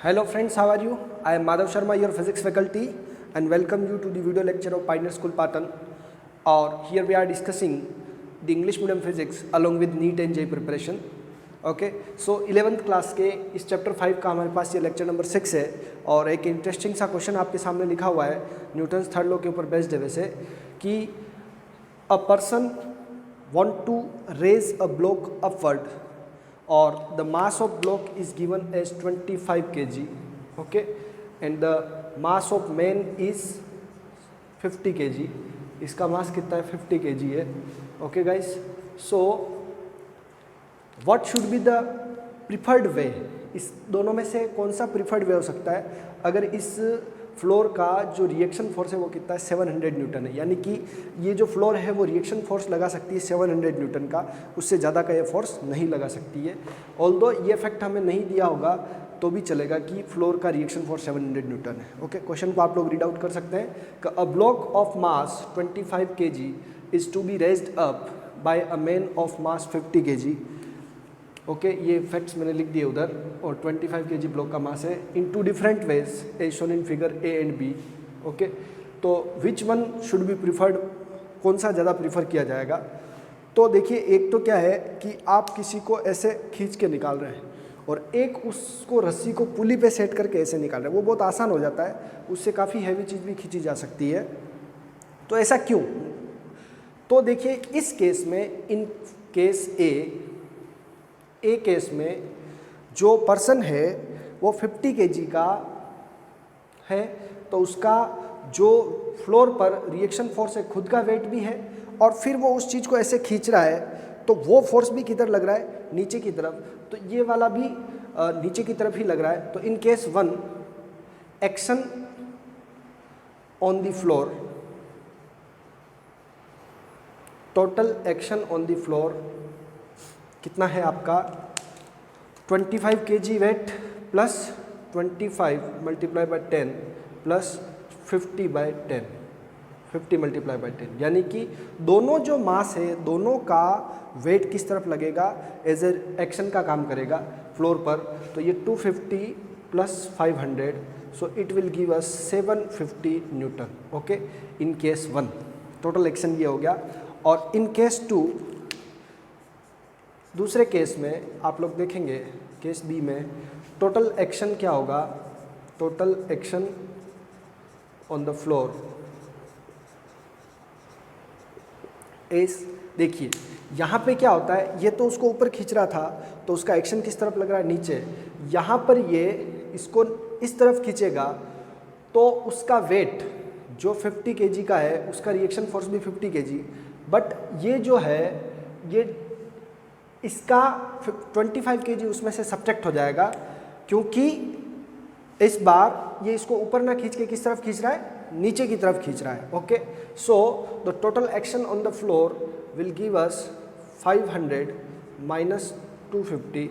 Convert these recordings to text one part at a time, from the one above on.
Hello friends, how are you? I am Madhav Sharma, your physics faculty, and welcome you to the video lecture of Pioneer School Patan. Or here we are discussing the English medium physics along with NEET and JEE preparation. Okay so 11th class के इस chapter 5 का हमारे पास ये lecture number 6 है और एक interesting सा question आपके सामने लिखा हुआ है न्यूटन्स थर्ड लॉ के ऊपर बेस्ड है वैसे कि a person want to raise a block upward or the mass of block is given as 25 kg, okay, and the mass of man is 50 kg. इसका मास कितना है 50 kg है. okay guys, so what should be the preferred way? इस दोनों में से कौन सा प्रीफर्ड वे हो सकता है अगर इस फ्लोर का जो रिएक्शन फोर्स है वो कितना है 700 न्यूटन है, यानी कि ये जो फ्लोर है वो रिएक्शन फोर्स लगा सकती है 700 न्यूटन का, उससे ज़्यादा का ये फोर्स नहीं लगा सकती है. ऑल्दो ये फैक्ट हमें नहीं दिया होगा तो भी चलेगा कि फ्लोर का रिएक्शन फोर्स 700 न्यूटन है. ओके, क्वेश्चन को आप लोग रीड आउट कर सकते हैं कि a block of mass 25 kg is to be raised up by a man of mass 50 kg. Okay, ये फैक्ट्स मैंने लिख दिए उधर. और 25 kg ब्लॉक का मास है in two different ways as shown in figure A and B. Okay, तो which one should be preferred, कौन सा ज़्यादा प्रीफर किया जाएगा? तो देखिए, एक तो क्या है कि आप किसी को ऐसे खींच के निकाल रहे हैं और एक उसको रस्सी को पुली पे सेट करके ऐसे निकाल रहे हैं, वो बहुत आसान हो जाता है, उससे काफ़ी हैवी चीज़ भी खींची जा सकती है. तो ऐसा क्यों? तो देखिए, इस केस में, इन केस ए केस में जो पर्सन है वो 50 kg का है, तो उसका जो फ्लोर पर रिएक्शन फोर्स है खुद का वेट भी है और फिर वो उस चीज़ को ऐसे खींच रहा है, तो वो फोर्स भी किधर लग रहा है? नीचे की तरफ. तो ये वाला भी नीचे की तरफ ही लग रहा है. तो in case 1 action on the floor, total action on the floor कितना है आपका 25 kg weight plus 25 multiply by 10 प्लस 50 बाय 10, 50 मल्टीप्लाई बाय 10, यानी कि दोनों जो मास है दोनों का वेट किस तरफ लगेगा? एज ए एक्शन का काम करेगा फ्लोर पर. तो ये 250 plus 500, so it will give us 750 Newton. Okay, in case 1 total action ये हो गया. और इन केस 2, दूसरे केस में आप लोग देखेंगे, केस बी में टोटल एक्शन क्या होगा? Total action on the floor इस, देखिए यहाँ पे क्या होता है, ये तो उसको ऊपर खींच रहा था तो उसका एक्शन किस तरफ लग रहा है? नीचे. यहाँ पर ये इसको इस तरफ खींचेगा तो उसका वेट जो 50 kg का है उसका रिएक्शन फोर्स भी 50 kg, बट ये जो है ये इसका 25 kg उसमें से सब्ट्रैक्ट हो जाएगा क्योंकि इस बार ये इसको ऊपर ना खींच के किस तरफ खींच रहा है? नीचे की तरफ खींच रहा है. Okay, so the total action on the floor will give us 500 minus 250,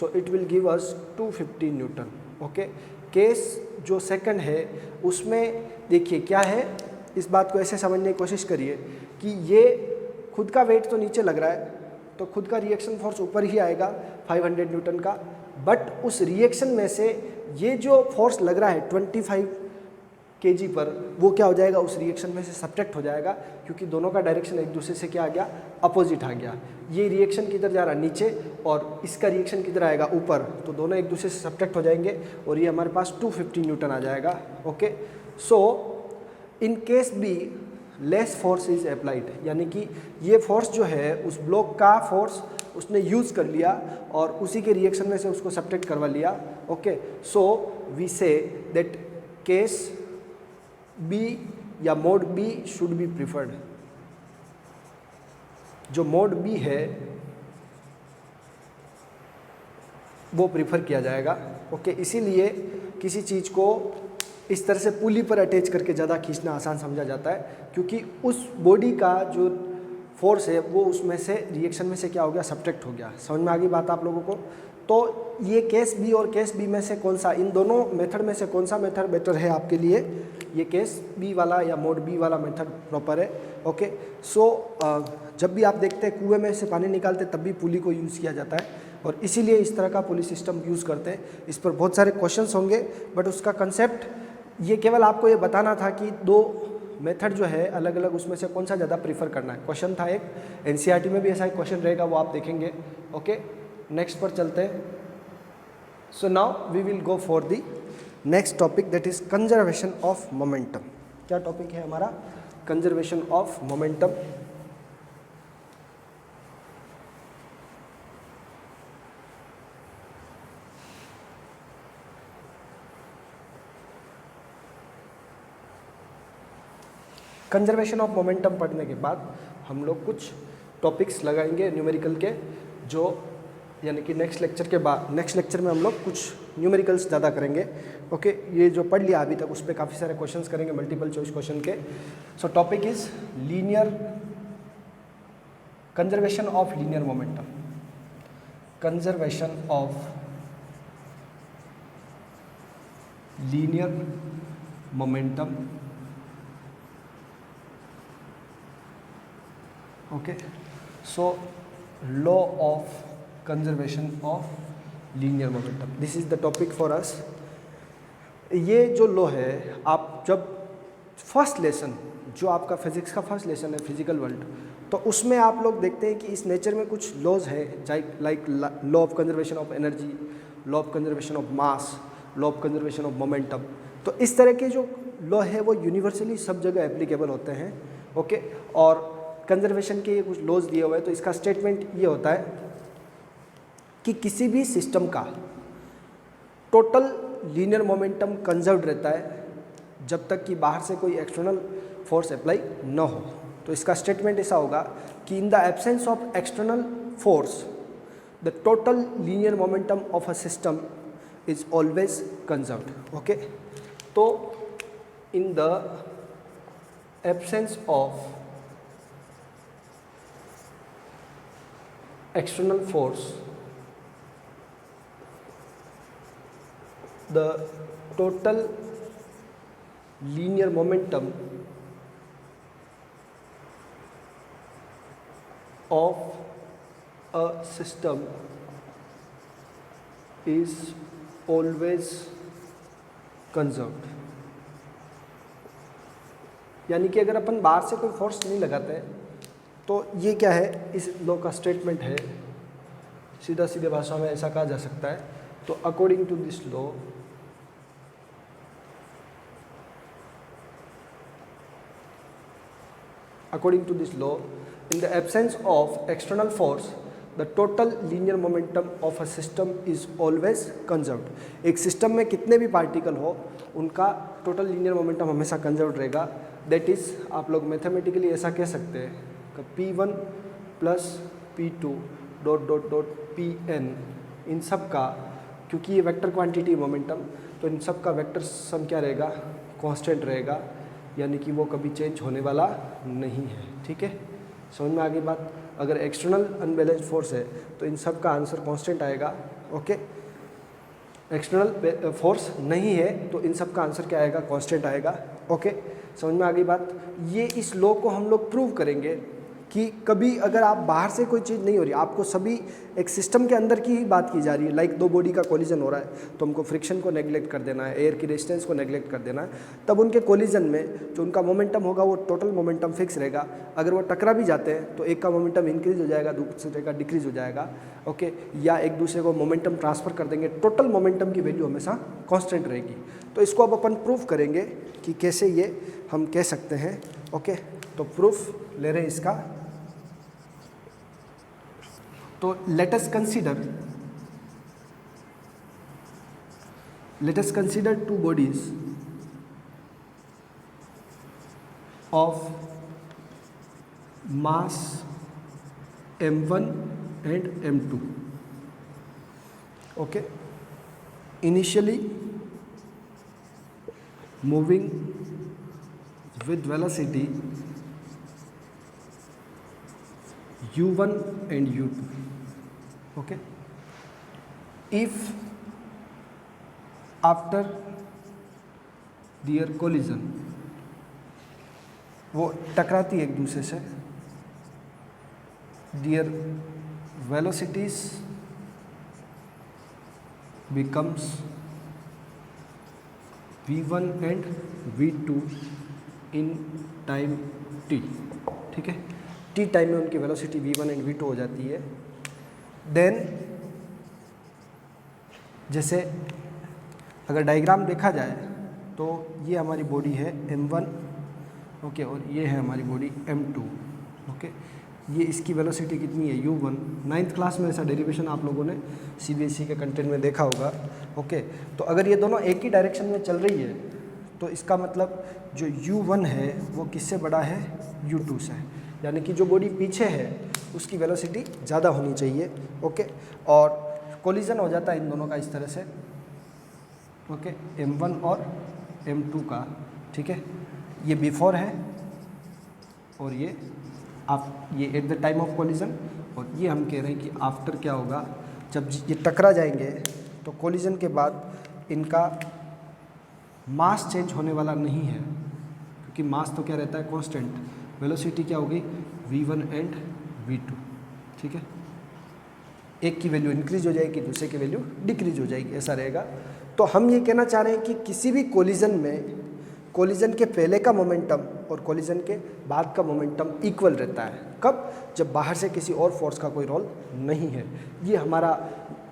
so it will give us 250 Newton. Okay, case जो सेकंड है उसमें देखिए क्या है, इस बात को ऐसे समझने की कोशिश करिए कि ये खुद का वेट तो नीचे लग रहा है तो खुद का रिएक्शन फोर्स ऊपर ही आएगा 500 न्यूटन का, बट उस रिएक्शन में से ये जो फोर्स लग रहा है 25 kg पर, वो क्या हो जाएगा? उस रिएक्शन में से सब्ट्रैक्ट हो जाएगा क्योंकि दोनों का डायरेक्शन एक दूसरे से क्या आ गया? अपोजिट आ गया. ये रिएक्शन किधर जा रहा है? नीचे, और इसका रिएक्शन किधर आएगा? ऊपर. तो दोनों एक दूसरे से सब्ट्रैक्ट हो जाएंगे और ये हमारे पास 250 न्यूटन आ जाएगा. Okay, so in case be less force is applied, यानी कि ये फोर्स जो है उस ब्लॉक का फोर्स उसने यूज़ कर लिया और उसी के रिएक्शन में से उसको सब्ट्रैक्ट करवा लिया. Okay, so we say that case B या mode B should be preferred. जो मोड बी है वो प्रिफर किया जाएगा. ओके, इसीलिए किसी चीज़ को इस तरह से पुली पर अटैच करके ज़्यादा खींचना आसान समझा जाता है क्योंकि उस बॉडी का जो फोर्स है वो उसमें से रिएक्शन में से क्या हो गया? सब्ट्रैक्ट हो गया. समझ में आ गई बात आप लोगों को? तो ये केस बी और केस बी में से कौन सा, इन दोनों मेथड में से कौन सा मेथड बेटर है आपके लिए? ये केस बी वाला या मोड बी वाला मेथड प्रॉपर है. ओके, सो जब भी आप देखते हैं कुएं में से पानी निकालते तब भी पुली को यूज़ किया जाता है. और इसीलिए इस तरह का पुली सिस्टम यूज़ करते हैं। इस पर बहुत सारे क्वेश्चंस होंगे, बट उसका कंसेप्ट ये केवल आपको ये बताना था कि दो मेथड जो है अलग अलग, उसमें से कौन सा ज़्यादा प्रीफर करना है। क्वेश्चन था एक, एनसीईआरटी में भी ऐसा एक क्वेश्चन रहेगा, वो आप देखेंगे। ओके, नेक्स्ट पर चलते हैं। So now we will go for the next topic, that is conservation of momentum. क्या टॉपिक है हमारा? Conservation of momentum. Conservation of momentum पढ़ने के बाद हम लोग कुछ टॉपिक्स लगाएंगे न्यूमेरिकल के, जो यानी कि नेक्स्ट लेक्चर के बाद, नेक्स्ट लेक्चर में हम लोग कुछ न्यूमेरिकल्स ज़्यादा करेंगे। ओके, ये जो पढ़ लिया अभी तक उस पर काफ़ी सारे क्वेश्चंस करेंगे, मल्टीपल चॉइस क्वेश्चन के। सो topic is linear conservation of linear momentum. Conservation of linear momentum. Okay, so law of conservation of linear momentum, this is the topic for us. ये जो लॉ है, आप जब फर्स्ट लेसन, जो आपका physics का first lesson है physical world, तो उसमें आप लोग देखते हैं कि इस नेचर में कुछ लॉज है, like law of conservation of energy, law of conservation of mass, law of conservation of momentum. तो इस तरह के जो लॉ है वो यूनिवर्सली सब जगह एप्लीकेबल होते हैं। ओके, और कंजर्वेशन के कुछ लॉज दिए हुए हैं। तो इसका स्टेटमेंट ये होता है कि किसी भी सिस्टम का टोटल लीनियर मोमेंटम कंजर्व्ड रहता है जब तक कि बाहर से कोई एक्सटर्नल फोर्स अप्लाई न हो। तो इसका स्टेटमेंट ऐसा होगा कि in the absence of external force the total linear momentum of a system is always conserved. Okay, तो in the absence of external force, the total linear momentum of a system is always conserved। यानी कि अगर अपन बाहर से कोई force नहीं लगाते तो ये क्या है, इस लॉ का स्टेटमेंट है। सीधा सीधे भाषा में ऐसा कहा जा सकता है। तो according to this law, in the absence of external force the total linear momentum of a system is always conserved। एक सिस्टम में कितने भी पार्टिकल हो उनका टोटल लीनियर मोमेंटम हमेशा कंजर्व्ड रहेगा। दैट इज़, आप लोग मैथमेटिकली ऐसा कह सकते हैं P1 plus P2 dot dot dot Pn, इन सब का, क्योंकि ये वेक्टर क्वांटिटी मोमेंटम, तो इन सब का वेक्टर सम क्या रहेगा? कांस्टेंट रहेगा, यानी कि वो कभी चेंज होने वाला नहीं है। ठीक है, समझ में आ गई बात? अगर एक्सटर्नल अनबैलेंस्ड फोर्स है तो इन सब का आंसर कांस्टेंट आएगा। ओके, एक्सटर्नल फोर्स नहीं है तो इन सब का आंसर क्या आएगा? कांस्टेंट आएगा। ओके, समझ में आ गई बात? ये इस लॉ को हम लोग प्रूव करेंगे कि कभी अगर आप बाहर से कोई चीज़ नहीं हो रही, आपको सभी एक सिस्टम के अंदर की ही बात की जा रही है। लाइक दो बॉडी का कोलिजन हो रहा है तो हमको फ्रिक्शन को नेग्लेक्ट कर देना है, एयर की रेजिस्टेंस को नेग्लेक्ट कर देना है, तब उनके कोलिजन में जो उनका मोमेंटम होगा वो टोटल मोमेंटम फिक्स रहेगा। अगर वो टकरा भी जाते हैं तो एक का मोमेंटम इंक्रीज हो जाएगा, दूसरे का डिक्रीज हो जाएगा। ओके, या एक दूसरे को मोमेंटम ट्रांसफ़र कर देंगे, टोटल मोमेंटम की वैल्यू हमेशा कॉन्स्टेंट रहेगी। तो इसको अब अपन प्रूफ करेंगे कि कैसे ये हम कह सकते हैं। ओके, तो प्रूफ ले रहे हैं इसका। तो let us consider two bodies of mass m1 and m2. Okay, initially moving with velocity u1 and u2. Okay, if after their collision वो टकराती है एक दूसरे से, their velocities becomes v1 and v2 in time t, ठीक है, t time में उनकी वेलोसिटी v1 एंड v2 हो जाती है। देन जैसे अगर डायग्राम देखा जाए तो ये हमारी बॉडी है m1, ओके, और ये है हमारी बॉडी m2, ओके। ये इसकी वेलोसिटी कितनी है u1। 9th क्लास में ऐसा डेरिवेशन आप लोगों ने CBSE के कंटेंट में देखा होगा, ओके। तो अगर ये दोनों एक ही डायरेक्शन में चल रही है तो इसका मतलब जो u1 है वो किससे बड़ा है, u2 से, यानी कि जो बॉडी पीछे है उसकी वेलोसिटी ज़्यादा होनी चाहिए, ओके। और कोलिजन हो जाता है इन दोनों का इस तरह से, ओके, m1 और m2 का, ठीक है। ये बिफोर है और ये ये at the time of collision, और ये हम कह रहे हैं कि आफ्टर क्या होगा, जब ये टकरा जाएंगे तो कोलिजन के बाद इनका मास चेंज होने वाला नहीं है, क्योंकि मास तो क्या रहता है, कांस्टेंट। वेलोसिटी क्या होगी, v1 एंड v2, ठीक है। एक की वैल्यू इंक्रीज हो जाएगी, दूसरे की वैल्यू डिक्रीज हो जाएगी, ऐसा रहेगा। तो हम ये कहना चाह रहे हैं कि किसी भी कोलिजन में कोलिजन के पहले का मोमेंटम और कोलिजन के बाद का मोमेंटम इक्वल रहता है। कब, जब बाहर से किसी और फोर्स का कोई रोल नहीं है। ये हमारा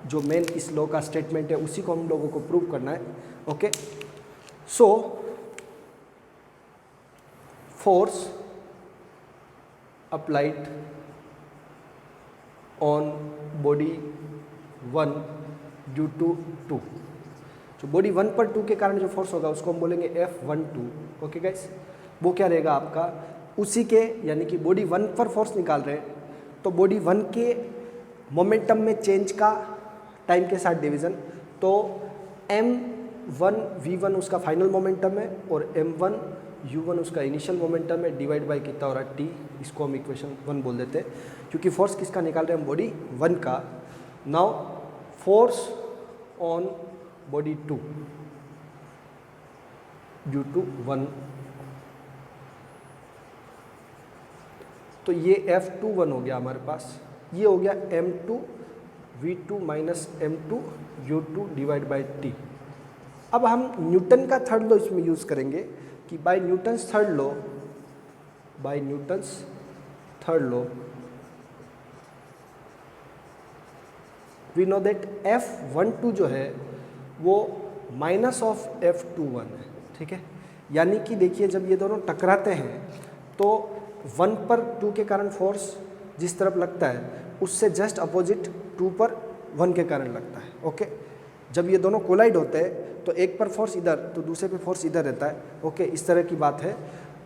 जो मेन इस लॉ का स्टेटमेंट है, उसी को हम लोगों को प्रूव करना है, okay. So force applied on body 1 due to 2, जो बॉडी 1 पर 2 के कारण जो फोर्स होगा उसको हम बोलेंगे F12, ओके गाइस। वो क्या रहेगा आपका, उसी के, यानी कि बॉडी 1 पर फोर्स निकाल रहे हैं तो बॉडी 1 के मोमेंटम में चेंज का टाइम के साथ डिवीज़न, तो m1 v1 उसका फाइनल मोमेंटम है और m1 u1 उसका इनिशियल मोमेंटम है, डिवाइड बाय कितना हो रहा है, t। इसको हम इक्वेशन 1 बोल देते हैं, क्योंकि फोर्स किसका निकाल रहे हैं हम, बॉडी 1 का। Now force on body 2 due to 1, तो ये F21 हो गया हमारे पास। ये हो गया m2 v2 minus m2 u2 divide by t। अब हम न्यूटन का थर्ड लॉ इसमें यूज़ करेंगे कि by Newton's third law we know that F12 जो है वो माइनस ऑफ F21 है, ठीक है। यानी कि देखिए, जब ये दोनों टकराते हैं तो 1 पर 2 के कारण फोर्स जिस तरफ लगता है उससे जस्ट अपोजिट 2 पर 1 के कारण लगता है, ओके। जब ये दोनों कोलाइड होते हैं तो एक पर फोर्स इधर तो दूसरे पे फोर्स इधर रहता है, ओके, इस तरह की बात है।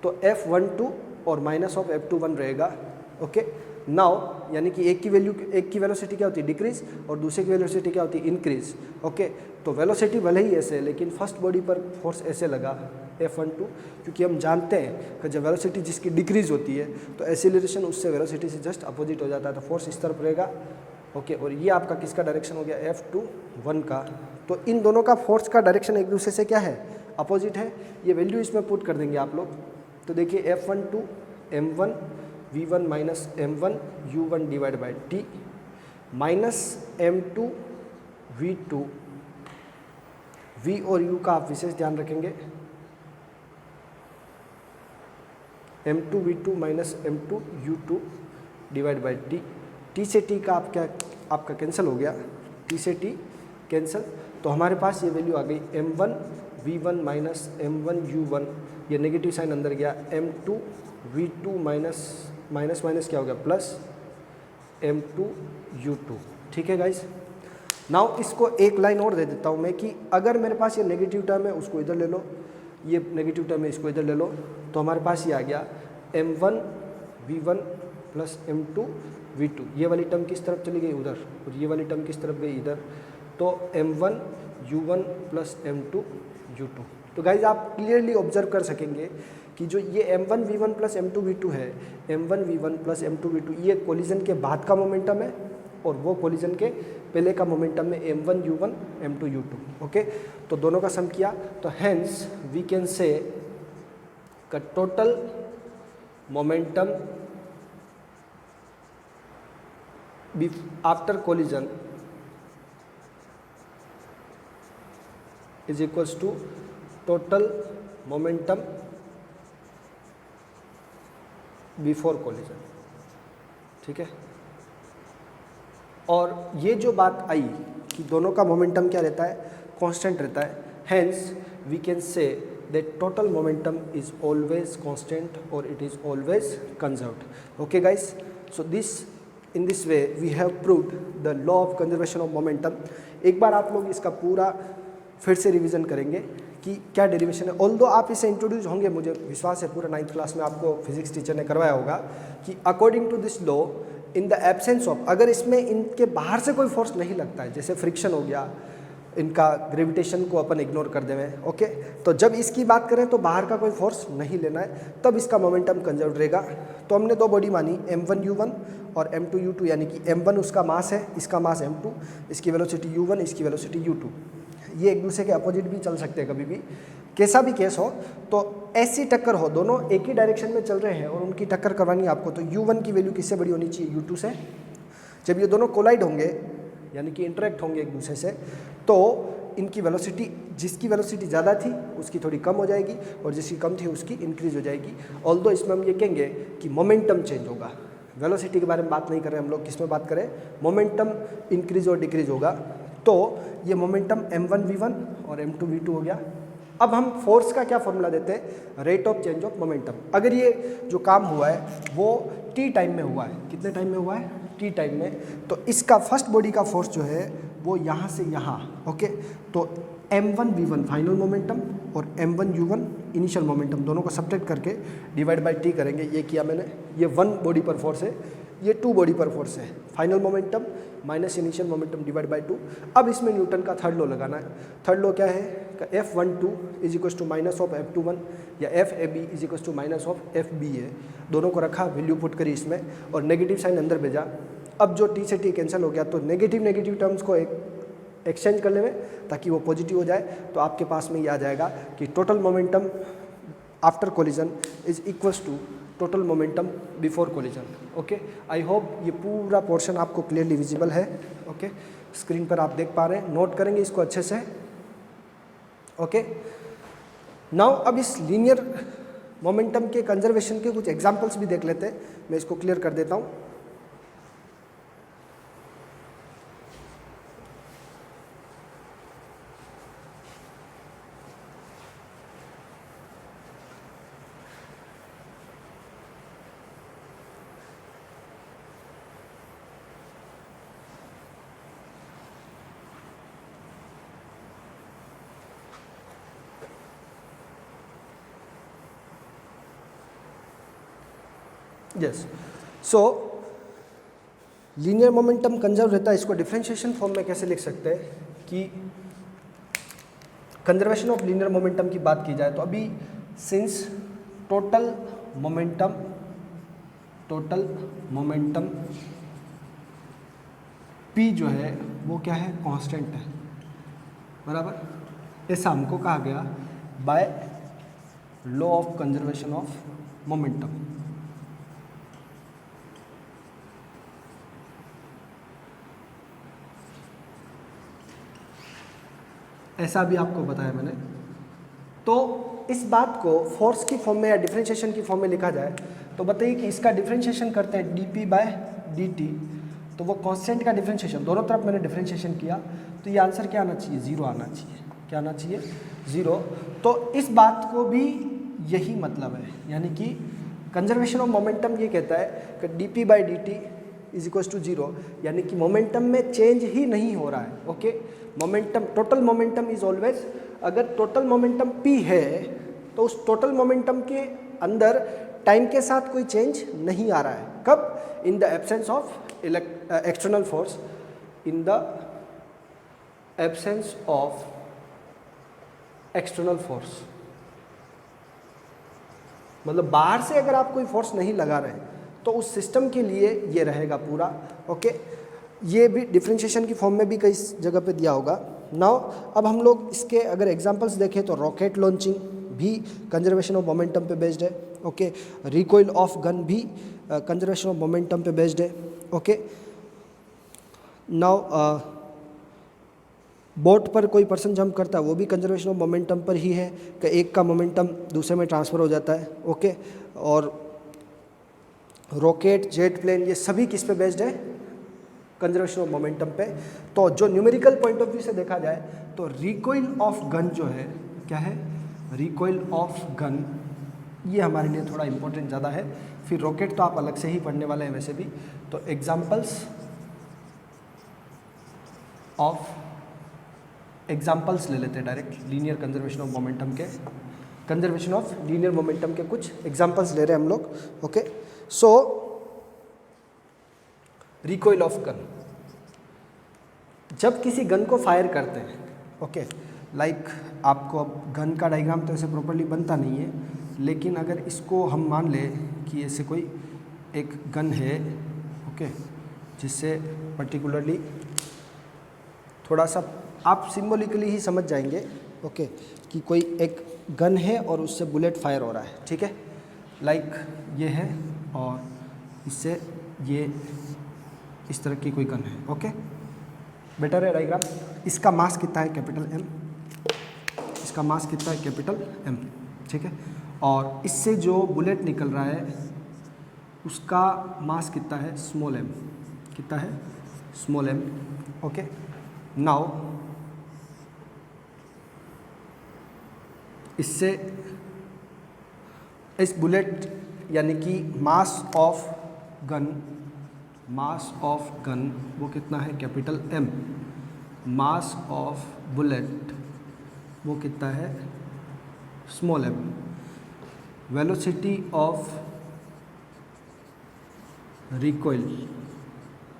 तो F12 और माइनस ऑफ F21 रहेगा, ओके। नाउ यानी कि एक की वेलोसिटी क्या होती है, डिक्रीज, और दूसरे की वेलोसिटी क्या होती है, इंक्रीज, ओके। तो वेलोसिटी भले ही ऐसे, लेकिन फर्स्ट बॉडी पर फोर्स ऐसे लगा F12, क्योंकि हम जानते हैं कि जब वेलोसिटी जिसकी डिक्रीज होती है तो एक्सीलरेशन उससे वेलोसिटी से जस्ट अपोजिट हो जाता है, तो फोर्स इस तरफ रहेगा, ओके। और ये आपका किसका डायरेक्शन हो गया, F21 का। तो इन दोनों का फोर्स का डायरेक्शन एक दूसरे से क्या है, अपोजिट है। ये वैल्यू इसमें पुट कर देंगे आप लोग, तो देखिए F12 m1 v1 minus m1 u1 divide by t minus m2 v2, v और u का आप विशेष ध्यान रखेंगे, m2 v2 minus m2 u2 divide by t। t से t का आपका कैंसिल हो गया, t से t कैंसिल, तो हमारे पास ये वैल्यू आ गई m1 v1 minus m1 u1, ये नेगेटिव साइन अंदर गया, m2 v2 माइनस क्या हो गया, प्लस m2 u2, ठीक है गाइस। नाउ इसको एक लाइन और दे देता हूँ मैं कि अगर मेरे पास ये नेगेटिव टर्म है उसको इधर ले लो, ये नेगेटिव टर्म है इसको इधर ले लो, तो हमारे पास ये आ गया m1 v1 plus m2 v2। ये वाली टर्म किस तरफ चली गई, उधर, और ये वाली टर्म किस तरफ गई, इधर। तो m1 u1 plus m2 u2। तो गाइज आप क्लियरली ऑब्जर्व कर सकेंगे कि जो ये m1 v1 plus m2 v2 है, m1 v1 plus m2 v2, ये कोलिजन के बाद का मोमेंटम है, और वो कोलिजन के पहले का मोमेंटम में m1 u1 m2 u2, okay. तो दोनों का सम किया, तो हेंस वी कैन से का total momentum after collision is equals to total momentum before collision. ठीक है, और ये जो बात आई कि दोनों का मोमेंटम क्या रहता है, कांस्टेंट रहता है, hence we can say that total momentum is always constant और it is always conserved. Okay guys, so this in this way we have proved the law of conservation of momentum. एक बार आप लोग इसका पूरा फिर से रिवीजन करेंगे कि क्या डेरिवेशन है। ऑल्दो आप इसे इंट्रोड्यूस होंगे, मुझे विश्वास है पूरा 9th क्लास में आपको फिजिक्स टीचर ने करवाया होगा कि according to this law in the absence of, अगर इसमें इनके बाहर से कोई फोर्स नहीं लगता है, जैसे फ्रिक्शन हो गया, इनका ग्रेविटेशन को अपन इग्नोर कर देवें, ओके, तो जब इसकी बात करें तो बाहर का कोई फोर्स नहीं लेना है, तब इसका मोमेंटम कंजर्व रहेगा। तो हमने दो बॉडी मानी m1u1 और m2u2, यानी कि m1 उसका मास है, इसका मास m2, इसकी वेलोसिटी u1, इसकी वेलोसिटी u2। ये एक दूसरे के अपोजिट भी चल सकते हैं कभी भी, कैसा भी केस हो। तो ऐसी टक्कर हो, दोनों एक ही डायरेक्शन में चल रहे हैं और उनकी टक्कर करवानी है आपको, तो u1 की वैल्यू किससे बड़ी होनी चाहिए, u2 से। जब ये दोनों कोलाइड होंगे यानी कि इंटरेक्ट होंगे एक दूसरे से, तो इनकी वेलोसिटी, जिसकी वेलोसिटी ज़्यादा थी उसकी थोड़ी कम हो जाएगी और जिसकी कम थी उसकी इंक्रीज हो जाएगी। ऑल्दो इसमें हम ये कहेंगे कि मोमेंटम चेंज होगा, वेलोसिटी के बारे में बात नहीं कर रहे हम लोग, किस में बात करें, मोमेंटम इंक्रीज और डिक्रीज होगा। तो ये मोमेंटम m1v1 और m2v2 हो गया। अब हम फोर्स का क्या फॉर्मूला देते हैं, rate of change of momentum. अगर ये जो काम हुआ है वो t टाइम में हुआ है, कितने टाइम में हुआ है, t टाइम में, तो इसका फर्स्ट बॉडी का फोर्स जो है वो यहाँ से यहाँ, ओके, तो m1v1 फाइनल मोमेंटम और m1u1 इनिशियल मोमेंटम, दोनों को सब्ट्रैक्ट करके डिवाइड बाय t करेंगे। ये किया मैंने, ये 1 बॉडी पर फोर्स है, ये 2 बॉडी पर फोर्स है, final momentum minus initial momentum divide by 2। अब इसमें न्यूटन का थर्ड लॉ लगाना है। थर्ड लॉ क्या है, F12 is equal to minus of F21 या FAB is equal to minus of FB है। दोनों को रखा, वैल्यू पुट करी इसमें और नेगेटिव साइन अंदर भेजा। अब जो t से t कैंसिल हो गया तो नेगेटिव टर्म्स को एक्सचेंज कर लेवे ताकि वो पॉजिटिव हो जाए। तो आपके पास में ये आ जाएगा कि total momentum after collision is equals to total momentum before collision. Okay, I hope ये पूरा पोर्शन आपको क्लियरली विजिबल है। ओके, स्क्रीन पर आप देख पा रहे हैं, नोट करेंगे इसको अच्छे से। ओके, नाउ अब इस लीनियर मोमेंटम के कंजर्वेशन के कुछ एग्जांपल्स भी देख लेते हैं। मैं इसको क्लियर कर देता हूँ। यस, सो लीनियर मोमेंटम कंजर्व रहता है। इसको डिफरेंशिएशन फॉर्म में कैसे लिख सकते हैं कि कंजर्वेशन ऑफ लीनियर मोमेंटम की बात की जाए तो अभी सिंस टोटल मोमेंटम P जो है वो क्या है, कांस्टेंट है, बराबर। ऐसा हमको कहा गया by law of conservation of momentum. ऐसा भी आपको बताया मैंने। तो इस बात को फोर्स की फॉर्म में या डिफरेंशिएशन की फॉर्म में लिखा जाए तो बताइए कि इसका डिफरेंशिएशन करते हैं dp बाय dt, तो वो कांस्टेंट का डिफरेंशिएशन, दोनों तरफ मैंने डिफरेंशिएशन किया तो ये आंसर क्या आना चाहिए, 0 आना चाहिए। क्या आना चाहिए, 0। तो इस बात को भी यही मतलब है, यानी कि कंजर्वेशन ऑफ मोमेंटम ये कहता है कि dp by dt is equals to 0, यानी कि मोमेंटम में चेंज ही नहीं हो रहा है। Okay, momentum, total momentum is always, अगर टोटल मोमेंटम p है तो उस टोटल मोमेंटम के अंदर टाइम के साथ कोई चेंज नहीं आ रहा है। कब, इन the absence of external force, in the absence of external force, मतलब बाहर से अगर आप कोई फोर्स नहीं लगा रहे तो उस सिस्टम के लिए ये रहेगा पूरा। ओके, ये भी डिफरेंशिएशन की फॉर्म में भी कई जगह पे दिया होगा। नाउ अब हम लोग इसके अगर एग्जांपल्स देखें तो रॉकेट लॉन्चिंग भी कंजर्वेशन ऑफ मोमेंटम पे बेस्ड है। ओके, रिकॉइल ऑफ गन भी कंजर्वेशन ऑफ मोमेंटम पे बेस्ड है। ओके, नाउ बोट पर कोई पर्सन जंप करता है वो भी कंजर्वेशन ऑफ मोमेंटम पर ही है कि एक का मोमेंटम दूसरे में ट्रांसफ़र हो जाता है। ओके, और रॉकेट, जेट प्लेन, ये सभी किस पे बेस्ड है? कंजर्वेशन ऑफ मोमेंटम पे। तो जो न्यूमेरिकल पॉइंट ऑफ व्यू से देखा जाए तो रिकॉइल ऑफ गन जो है, क्या है? रिकॉइल ऑफ गन, ये हमारे लिए थोड़ा इंपॉर्टेंट ज़्यादा है। फिर रॉकेट तो आप अलग से ही पढ़ने वाले हैं वैसे भी। तो एग्जाम्पल्स ले लेते हैं direct linear conservation of momentum के, कंजर्वेशन ऑफ लीनियर मोमेंटम के कुछ एग्जाम्पल्स ले रहे हैं हम लोग। Okay, so recoil of gun, जब किसी गन को फायर करते हैं, ओके, लाइक आपको अब गन का डायग्राम तो ऐसे प्रॉपर्ली बनता नहीं है, लेकिन अगर इसको हम मान लें कि ऐसे कोई एक गन है, ओके, जिससे पर्टिकुलरली थोड़ा सा आप सिंबॉलिकली ही समझ जाएंगे, ओके, कि कोई एक गन है और उससे बुलेट फायर हो रहा है, ठीक है, लाइक ये है और इससे ये इस तरह की कोई गन है। ओके, बेटर है डायग्राम। इसका मास कितना है? Capital M। इसका मास कितना है? कैपिटल M, ठीक है, और इससे जो बुलेट निकल रहा है उसका मास कितना है? Small m। कितना है? Small m। ओके, नाउ इससे इस बुलेट यानी कि मास ऑफ गन वो कितना है? Capital M। Mass of bullet वो कितना है? Small m। Velocity of recoil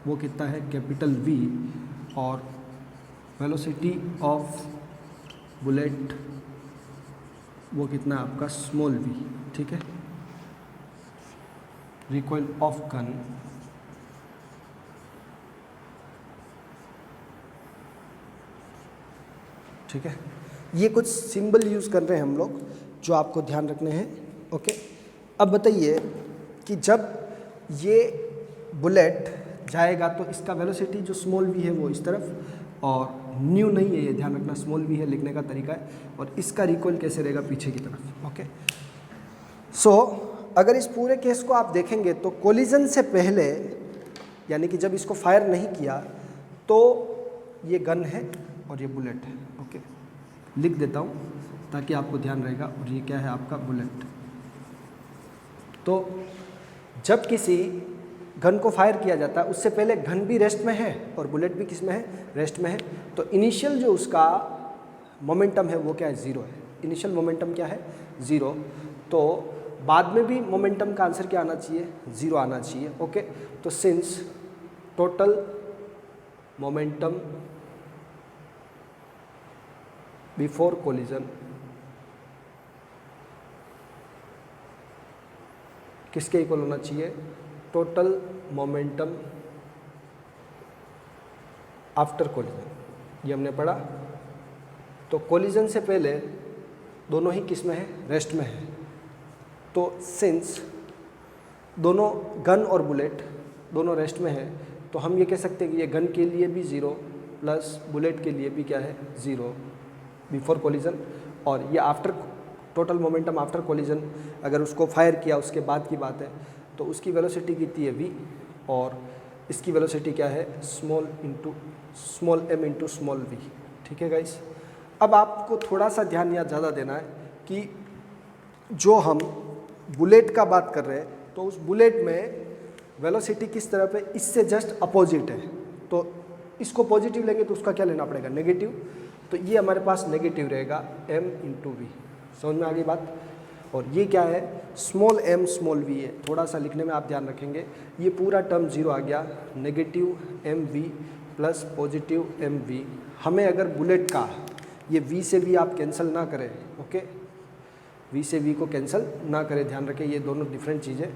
वो कितना है? Capital V। और वेलोसिटी ऑफ बुलेट वो कितना है आपका? स्मॉल v, ठीक है। रिकॉइल ऑफ गन, ठीक है, ये कुछ सिंबल यूज़ कर रहे हैं हम लोग जो आपको ध्यान रखने हैं। ओके, अब बताइए कि जब ये बुलेट जाएगा तो इसका वेलोसिटी जो स्मॉल v है वो इस तरफ, और न्यू नहीं है, ये ध्यान रखना, स्मॉल v है लिखने का तरीका है, और इसका रिकॉइल कैसे रहेगा? पीछे की तरफ। ओके, सो अगर इस पूरे केस को आप देखेंगे तो कोलिजन से पहले यानी कि जब इसको फायर नहीं किया तो ये गन है और ये बुलेट है। ओके, लिख देता हूँ ताकि आपको ध्यान रहेगा। और ये क्या है? आपका बुलेट। तो जब किसी गन को फायर किया जाता है उससे पहले गन भी रेस्ट में है और बुलेट भी किस में है? रेस्ट में है। तो इनिशियल जो उसका मोमेंटम है वो क्या है? ज़ीरो है। इनिशियल मोमेंटम क्या है? ज़ीरो। तो बाद में भी मोमेंटम का आंसर क्या आना चाहिए? ज़ीरो आना चाहिए। ओके, तो since total momentum before collision किसके इक्वल होना चाहिए? Total momentum after collision. ये हमने पढ़ा। तो कोलिजन से पहले दोनों ही किस में है? रेस्ट में है। तो सिंस दोनों गन और बुलेट दोनों रेस्ट में है तो हम ये कह सकते हैं कि ये गन के लिए भी ज़ीरो प्लस बुलेट के लिए भी क्या है? Zero before collision. और ये after total momentum after collision, अगर उसको फायर किया उसके बाद की बात है तो उसकी वेलोसिटी कितनी है? v, और इसकी वेलोसिटी क्या है? Small m into small v। ठीक है गाइस, अब आपको थोड़ा सा ध्यान यहाँ ज़्यादा देना है कि जो हम बुलेट का बात कर रहे हैं तो उस बुलेट में वेलोसिटी किस तरफ है? इससे जस्ट अपोजिट है। तो इसको पॉजिटिव लेंगे तो उसका क्या लेना पड़ेगा? नेगेटिव। तो ये हमारे पास नेगेटिव रहेगा m इंटू वी। समझ में आ गई बात? और ये क्या है? स्मॉल m स्मॉल v है। थोड़ा सा लिखने में आप ध्यान रखेंगे, ये पूरा टर्म जीरो आ गया, negative mv plus positive mv। हमें अगर बुलेट का ये v से v आप कैंसिल ना करें, ओके, v से v को कैंसिल ना करें, ध्यान रखें ये दोनों डिफरेंट चीज़ें।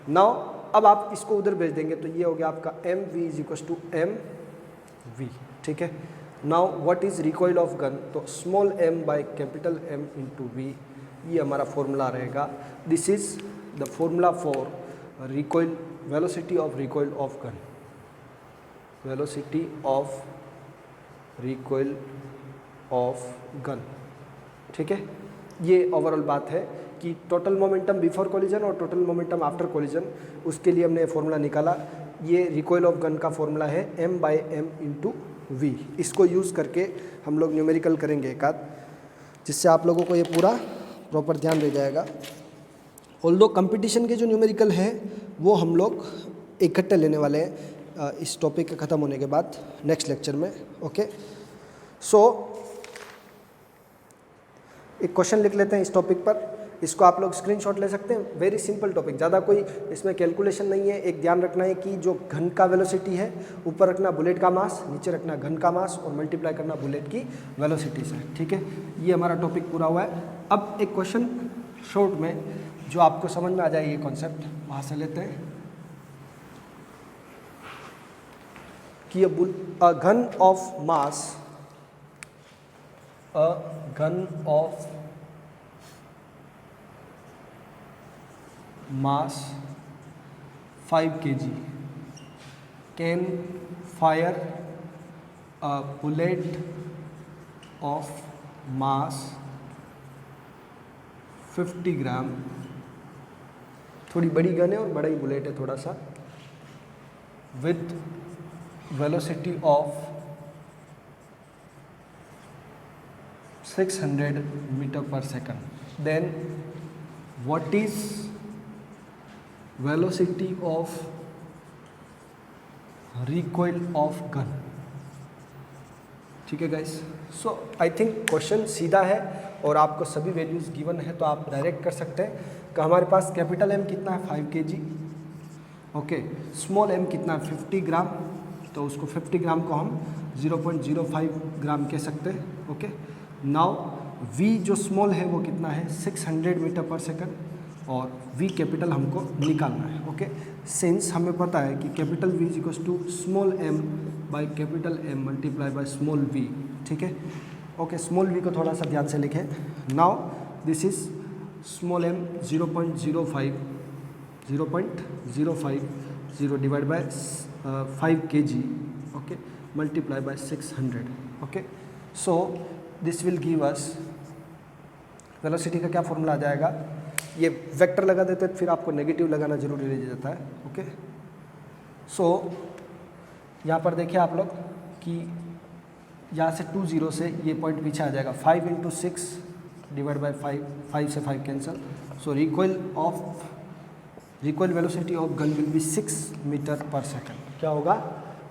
नाउ अब आप इसको उधर भेज देंगे तो ये हो गया आपका mv is equal to mv। ठीक है, now what is recoil of gun? तो small m by capital M into v, ये हमारा फॉर्मूला रहेगा। This is the formula for recoil, velocity of recoil of gun, velocity of recoil of gun. ठीक है, ये overall बात है कि टोटल मोमेंटम बिफोर कोलिजन और टोटल मोमेंटम आफ्टर कोलिजन, उसके लिए हमने फॉर्मूला निकाला। ये रिकॉइल ऑफ गन का फॉर्मूला है m/m/v। इसको यूज़ करके हम लोग न्यूमेरिकल करेंगे एक आध, जिससे आप लोगों को ये पूरा प्रॉपर ध्यान रह जाएगा। ऑल्दो कंपटीशन के जो न्यूमेरिकल हैं वो हम लोग इकट्ठे लेने वाले हैं इस टॉपिक के ख़त्म होने के बाद नेक्स्ट लेक्चर में। ओके, सो एक क्वेश्चन लिख लेते हैं इस टॉपिक पर। इसको आप लोग स्क्रीनशॉट ले सकते हैं। वेरी सिंपल टॉपिक, ज़्यादा कोई इसमें कैलकुलेशन नहीं है। एक ध्यान रखना है कि जो घन का वेलोसिटी है, ऊपर रखना बुलेट का मास, नीचे रखना घन का मास और मल्टीप्लाई करना बुलेट की वेलोसिटी से। ठीक है, ये हमारा टॉपिक पूरा हुआ है। अब एक क्वेश्चन शॉर्ट में जो आपको समझ में आ जाए ये कॉन्सेप्ट, वहाँ से लेते हैं कि अ घन ऑफ मास, अ घन of mass 5 kg can fire a bullet of mass 50 ग्राम। थोड़ी बड़ी गन है और बड़ा ही बुलेट है थोड़ा सा, with velocity of 600 metre per second. Then what is velocity of recoil of gun. ठीक है guys, so I think question सीधा है और आपको सभी वैल्यूज़ गिवन है, तो आप डायरेक्ट कर सकते हैं कि हमारे पास कैपिटल M कितना है 5 kg, ओके, स्मॉल m कितना है 50 ग्राम, तो उसको 50 ग्राम को हम 0.05 ग्राम कह सकते हैं। ओके, नाउ v जो स्मॉल है वो कितना है 600 मीटर पर सेकंड और v कैपिटल हमको निकालना है। ओके, सिंस हमें पता है कि capital V is equals to small m by capital M multiply by small v। ठीक है, ओके, स्मॉल v को थोड़ा सा ध्यान से लिखें। Now this is small m 0.05 divide by 5 kg, okay, multiply by 600। Okay, so this will give us velocity का क्या फॉर्मूला आ जाएगा। ये वेक्टर लगा देते हैं, फिर आपको नेगेटिव लगाना जरूरी रह जाता है। ओके, सो यहाँ पर देखिए आप लोग कि यहाँ से 2 0 से ये पॉइंट पीछे आ जाएगा। 5 × 6 डिवाइड बाई 5 से 5 cancel. So recoil velocity of gun will be 6 metre per second. क्या होगा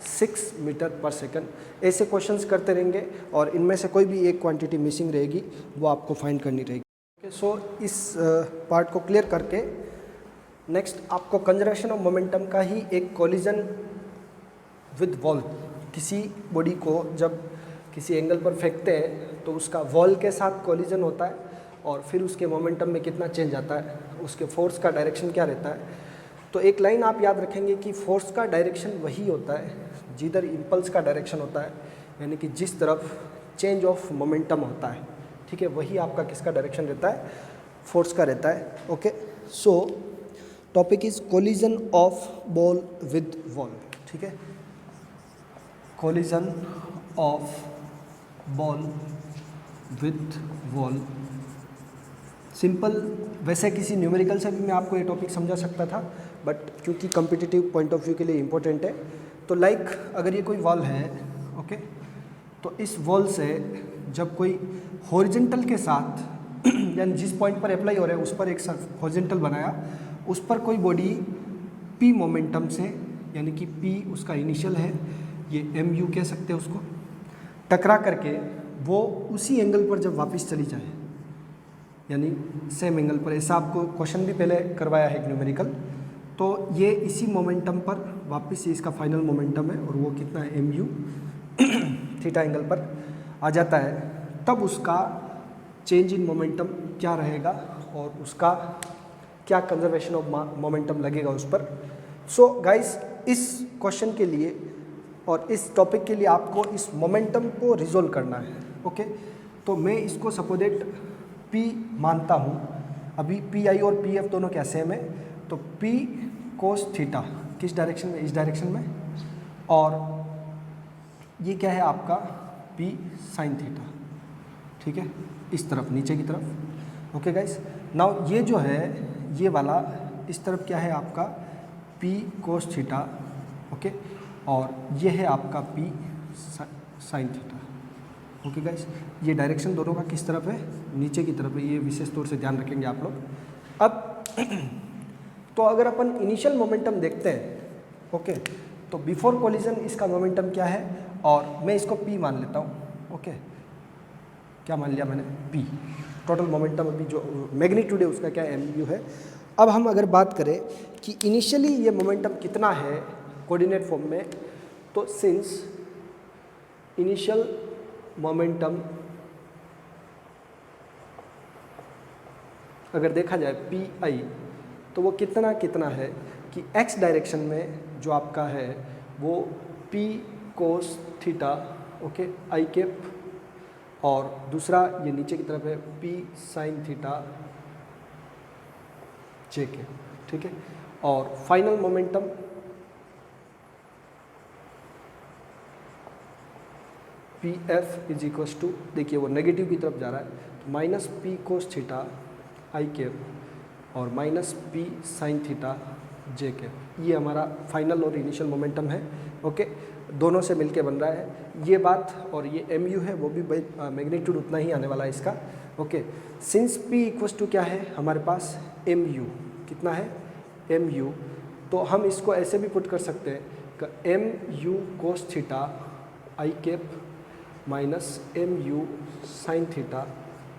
6 मीटर पर सेकंड। ऐसे क्वेश्चंस करते रहेंगे और इनमें से कोई भी एक क्वांटिटी मिसिंग रहेगी वो आपको फाइंड करनी रहेगी। सो इस पार्ट को क्लियर करके नेक्स्ट आपको कंजर्वेशन ऑफ मोमेंटम का ही एक कोलिजन विद वॉल, किसी बॉडी को जब किसी एंगल पर फेंकते हैं तो उसका वॉल के साथ कोलिजन होता है और फिर उसके मोमेंटम में कितना चेंज आता है, उसके फोर्स का डायरेक्शन क्या रहता है। तो एक लाइन आप याद रखेंगे कि फोर्स का डायरेक्शन वही होता है जिधर इम्पल्स का डायरेक्शन होता है, यानी कि जिस तरफ चेंज ऑफ मोमेंटम होता है। ठीक है, वही आपका किसका डायरेक्शन रहता है, फोर्स का रहता है। Okay, so topic is collision of ball with wall. ठीक है, collision of ball with wall. Simple, वैसे किसी न्यूमेरिकल से भी मैं आपको ये टॉपिक समझा सकता था, बट क्योंकि कॉम्पिटिटिव पॉइंट ऑफ व्यू के लिए इम्पोर्टेंट है, तो लाइक अगर ये कोई वॉल है, ओके, तो इस वॉल से जब कोई हॉरिजॉन्टल के साथ यानी जिस पॉइंट पर अप्लाई हो रहा है उस पर एक हॉरिजॉन्टल बनाया, उस पर कोई बॉडी p मोमेंटम से, यानी कि p उसका इनिशियल है, ये mu कह सकते हैं उसको, टकरा करके वो उसी एंगल पर जब वापस चली जाए, यानी सेम एंगल पर, ऐसा आपको क्वेश्चन भी पहले करवाया है एक न्यूमेरिकल, तो ये इसी मोमेंटम पर वापस इसका फाइनल मोमेंटम है और वो कितना है mu थीटा एंगल पर आ जाता है, तब उसका चेंज इन मोमेंटम क्या रहेगा और उसका क्या कंजर्वेशन ऑफ मोमेंटम लगेगा उस पर। सो गाइस, इस क्वेश्चन के लिए और इस टॉपिक के लिए आपको इस मोमेंटम को रिजोल्व करना है। ओके, तो मैं इसको सपोजेट P मानता हूँ, अभी PI और PF दोनों क्या सेम है, तो P कोस थीटा किस डायरेक्शन में, इस डायरेक्शन में, और ये क्या है आपका पी साइन थीटा, ठीक है, इस तरफ नीचे की तरफ। ओके गाइस, नाउ ये जो है ये वाला इस तरफ क्या है आपका पी कोस थीटा, ओके, और ये है आपका P sine theta. Okay guys, ये डायरेक्शन दोनों का किस तरफ है, नीचे की तरफ है, ये विशेष तौर से ध्यान रखेंगे आप लोग। अब तो अगर अपन इनिशियल मोमेंटम देखते हैं, ओके, तो बिफोर कोलिजन इसका मोमेंटम क्या है, और मैं इसको पी मान लेता हूँ। ओके, क्या मान लिया मैंने, पी। टोटल मोमेंटम अभी जो मैग्नीट्यूड है उसका क्या एम यू है। अब हम अगर बात करें कि इनिशियली ये मोमेंटम कितना है कोऑर्डिनेट फॉर्म में, तो सिंस इनिशियल मोमेंटम अगर देखा जाए पी आई, तो वो कितना है कि एक्स डायरेक्शन में जो आपका है वो पी कोस थीटा, ओके, आई कैप, और दूसरा ये नीचे की तरफ है पी साइन थीटा जे के, ठीक है। और final momentum P F is equals to, देखिए वो नेगेटिव की तरफ जा रहा है, तो minus P cos theta I cap और minus P sine theta J cap, ये हमारा फाइनल और इनिशियल मोमेंटम है। ओके, दोनों से मिलके बन रहा है ये बात, और ये एम यू है वो भी मैग्नीट्यूड उतना ही आने वाला है इसका। Okay, since P equals to क्या है हमारे पास एम यू, कितना है एम यू, तो हम इसको ऐसे भी पुट कर सकते हैं कि M U cos theta I cap minus M U sine theta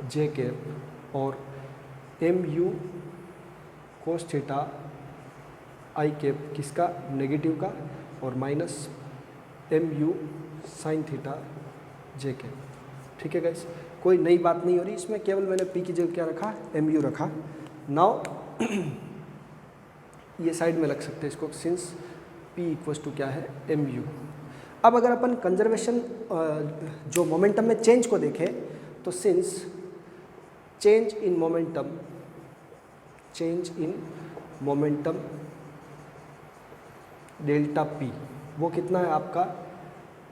J cap और M U cos theta I cap किसका, नेगेटिव का, और minus M U sine theta J cap, ठीक है गाइस। कोई नई बात नहीं हो रही इसमें, केवल मैंने पी की जगह क्या रखा, एम यू रखा। नाउ ये साइड में रख सकते हैं इसको, सिंस पी इक्वल्स टू क्या है एम यू। अब अगर अपन कंजर्वेशन जो मोमेंटम में चेंज को देखें, तो since change in momentum delta P, वो कितना है आपका,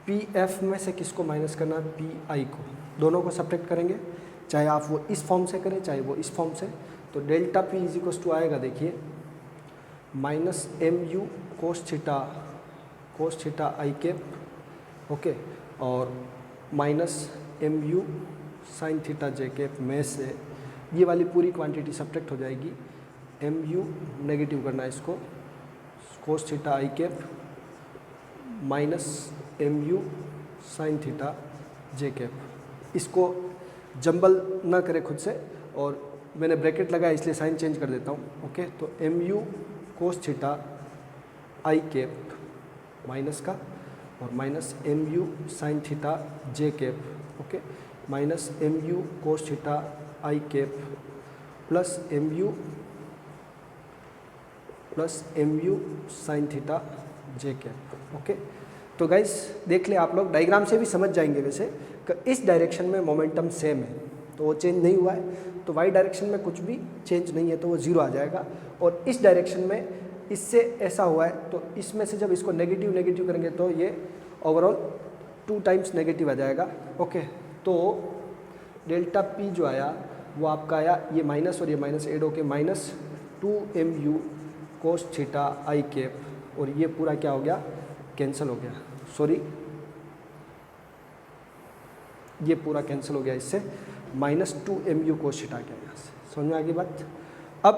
पी एफ में से किसको माइनस करना है, पी आई को, दोनों को सब्ट्रैक्ट करेंगे, चाहे आप वो इस फॉर्म से करें चाहे वो इस फॉर्म से। तो delta P is equals to आएगा, देखिए, minus M U cos theta I cap, okay, और minus M U sine theta J cap में से ये वाली पूरी क्वांटिटी सब्ट्रैक्ट हो जाएगी। एम यू नेगेटिव करना है इसको, cos theta I cap minus M U sine theta J cap. इसको जंबल ना करे खुद से, और मैंने ब्रैकेट लगाया इसलिए साइन चेंज कर देता हूँ। ओके, तो M U cos theta I cap minus का, और minus M U sine theta J cap, okay, minus M U cos theta I cap plus M U sine theta J cap. Okay, तो guys देख ले आप लोग, diagram से भी समझ जाएंगे वैसे कि इस डायरेक्शन में मोमेंटम सेम है तो वो चेंज नहीं हुआ है, तो वाई डायरेक्शन में कुछ भी चेंज नहीं है तो वो जीरो आ जाएगा, और इस डायरेक्शन में इससे ऐसा हुआ है तो इसमें से जब इसको नेगेटिव करेंगे तो ये ओवरऑल 2 टाइम्स नेगेटिव आ जाएगा। ओके, तो डेल्टा पी जो आया वो आपका आया, ये माइनस और ये माइनस ऐड होके minus 2mu cos theta I cap, और ये पूरा क्या हो गया, कैंसिल हो गया, सॉरी ये पूरा कैंसिल हो गया, इससे माइनस 2mu कोस थीटा आ गया यहाँ से, समझ में आ गई बात। अब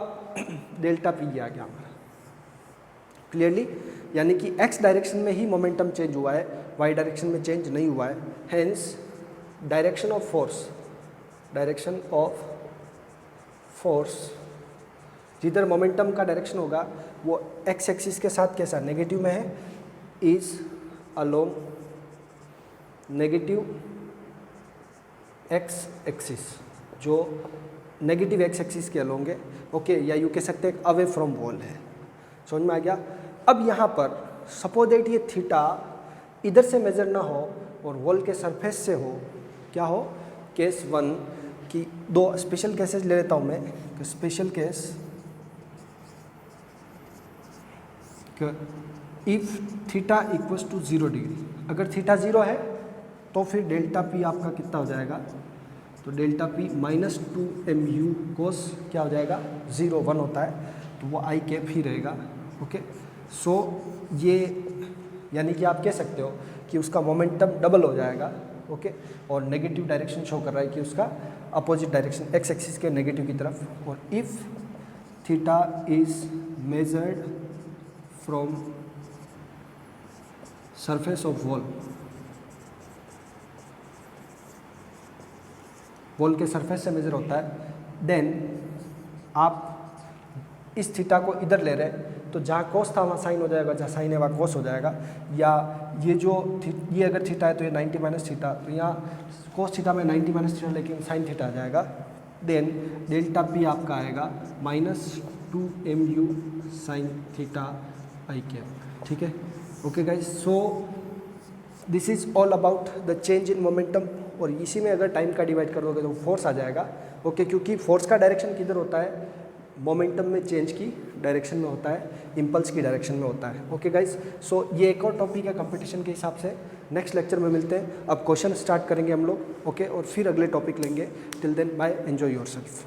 डेल्टा पी आ गया हमारा क्लियरली, यानी कि एक्स डायरेक्शन में ही मोमेंटम चेंज हुआ है, वाई डायरेक्शन में चेंज नहीं हुआ है। हेंस डायरेक्शन ऑफ फोर्स जिधर मोमेंटम का डायरेक्शन होगा वो एक्स एक्सिस के साथ कैसा, नेगेटिव में है, is along negative x axis, जो नेगेटिव एक्स एक्सिस के अलोंग है। ओके, या यू कह सकते हैं अवे फ्रॉम वॉल है, समझ में आ गया। अब यहाँ पर सपोज दैट ये थीटा इधर से मेजर ना हो और वॉल के सरफेस से हो, क्या हो, केस 1 की 2 स्पेशल केसेस ले लेता हूँ मैं। Special case if theta equals to 0 degree, अगर थीटा 0 है तो फिर डेल्टा पी आपका कितना हो जाएगा, तो डेल्टा पी -2mu कोस क्या हो जाएगा 0 1 होता है, तो वो आई कैप ही रहेगा। ओके, सो ये यानी कि आप कह सकते हो कि उसका मोमेंटम डबल हो जाएगा। ओके, और नेगेटिव डायरेक्शन शो कर रहा है कि उसका अपोजिट डायरेक्शन एक्स एक्सिस के नेगेटिव की तरफ। और if theta is measured from surface of wall के सरफेस से मेजर होता है, देन आप इस थीटा को इधर ले रहे हैं तो जहाँ कोस था वहाँ साइन हो जाएगा, जहाँ साइन है वहाँ कोस हो जाएगा। या ये अगर थीटा है तो ये 90 माइनस थीटा, तो यहाँ कोस थीटा में 90 माइनस थीटा लेकिन साइन थीटा आ जाएगा। देन डेल्टा पी आपका आएगा -2mu sine theta I cap. ठीक है, okay guys, so this is all about the change in momentum. और इसी में अगर टाइम का डिवाइड करोगे तो फोर्स आ जाएगा। ओके, क्योंकि फोर्स का डायरेक्शन किधर होता है, मोमेंटम में चेंज की डायरेक्शन में होता है, इम्पल्स की डायरेक्शन में होता है। ओके गाइज, सो ये एक और टॉपिक है कंपटीशन के हिसाब से। नेक्स्ट लेक्चर में मिलते हैं, अब क्वेश्चन स्टार्ट करेंगे हम लोग। ओके, और फिर अगले टॉपिक लेंगे। Till then bye, enjoy yourself.